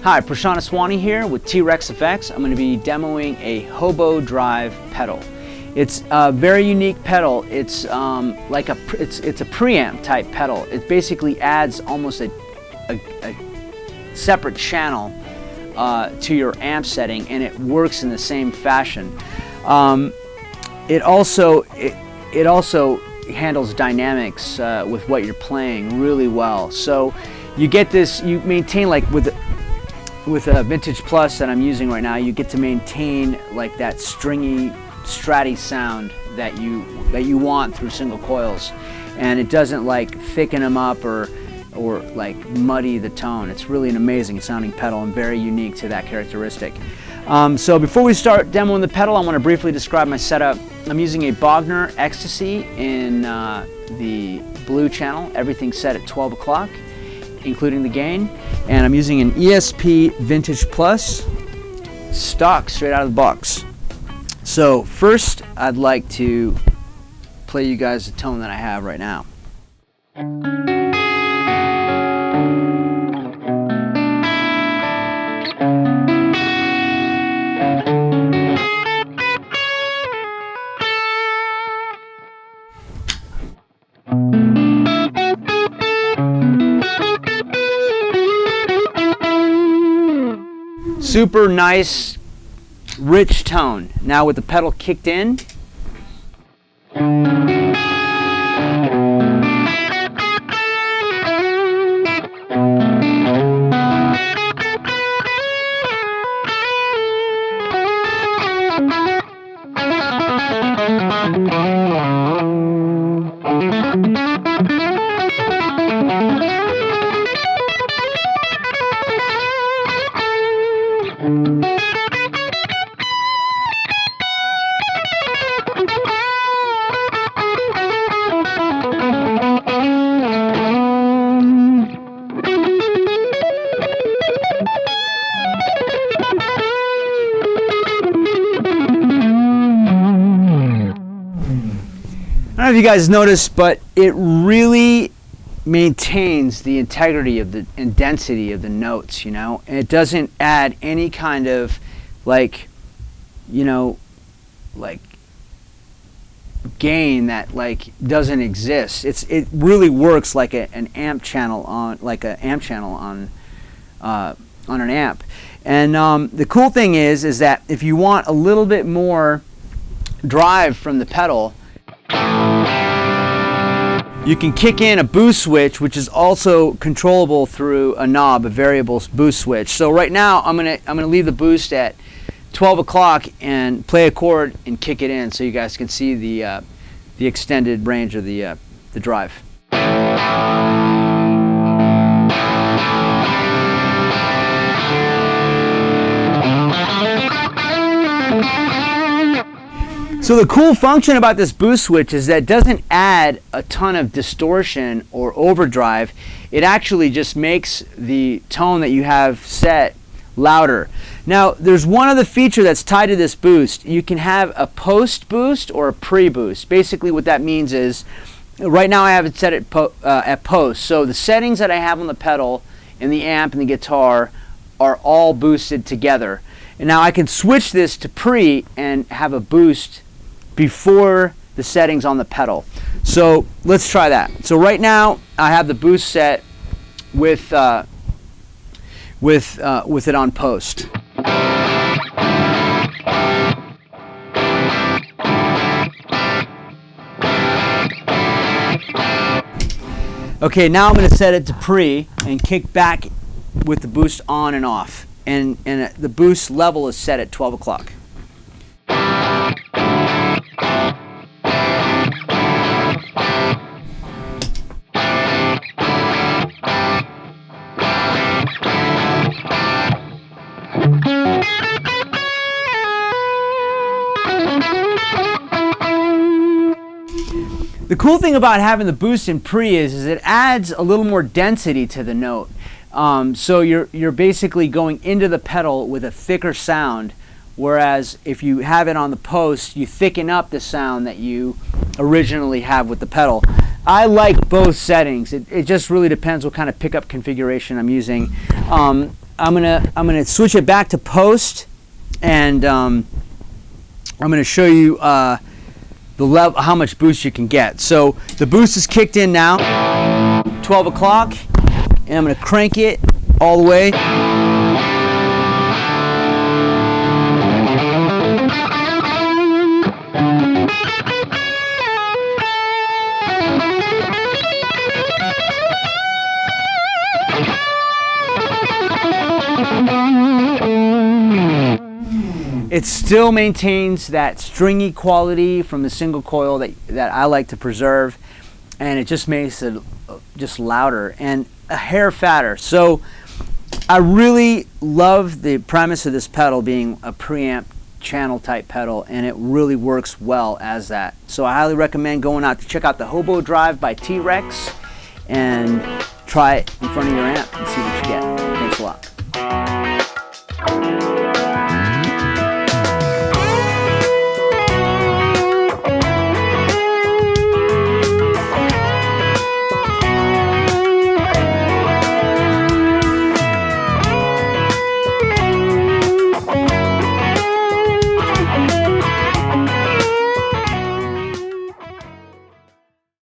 Hi, Prashant Aswani here with T-Rex Effects. I'm going to be demoing a Hobo Drive pedal. It's a very unique pedal. It's it's a preamp type pedal. It basically adds almost a separate channel to your amp setting, and it works in the same fashion. It also handles dynamics with what you're playing really well. So you get this, you maintain, like with a Vintage Plus that I'm using right now, you get to maintain like that stringy, stratty sound that you want through single coils, and it doesn't like thicken them up or like muddy the tone. It's really an amazing sounding pedal and very unique to that characteristic. So before we start demoing the pedal, I want to briefly describe my setup. I'm using a Bogner Ecstasy in the blue channel, everything set at 12 o'clock, including the gain, and I'm using an ESP Vintage Plus, stock, straight out of the box. So first, I'd like to play you guys the tone that I have right now. Super nice, rich tone. Now with the pedal kicked in, I don't know if you guys noticed, but it really maintains the integrity of and density of the notes, you know, and it doesn't add any kind of like, you know, like gain that like doesn't exist. It really works like an amp channel on an amp. And the cool thing is that if you want a little bit more drive from the pedal, you can kick in a boost switch, which is also controllable through a knob, a variable boost switch. So right now I'm gonna leave the boost at 12 o'clock and play a chord and kick it in, so you guys can see the extended range of the drive. So the cool function about this boost switch is that it doesn't add a ton of distortion or overdrive. It actually just makes the tone that you have set louder. Now, there's one other feature that's tied to this boost. You can have a post boost or a pre-boost. Basically what that means is, right now I have it set at post. So the settings that I have on the pedal and the amp and the guitar are all boosted together. And now I can switch this to pre and have a boost before the settings on the pedal. So let's try that. So right now I have the boost set with it on post. Okay, now I'm going to set it to pre and kick back with the boost on and off, and the boost level is set at 12 o'clock. The cool thing about having the boost in pre is it adds a little more density to the note. So you're basically going into the pedal with a thicker sound, whereas if you have it on the post, you thicken up the sound that you originally have with the pedal. I like both settings. It just really depends what kind of pickup configuration I'm using. I'm gonna switch it back to post, and I'm gonna show you the level, how much boost you can get. So the boost is kicked in now, 12 o'clock, and I'm gonna crank it all the way. It still maintains that stringy quality from the single coil that I like to preserve, and it just makes it just louder and a hair fatter. So I really love the premise of this pedal being a preamp channel type pedal, and it really works well as that. So I highly recommend going out to check out the Hobo Drive by T-Rex and try it in front of your amp and see what you get.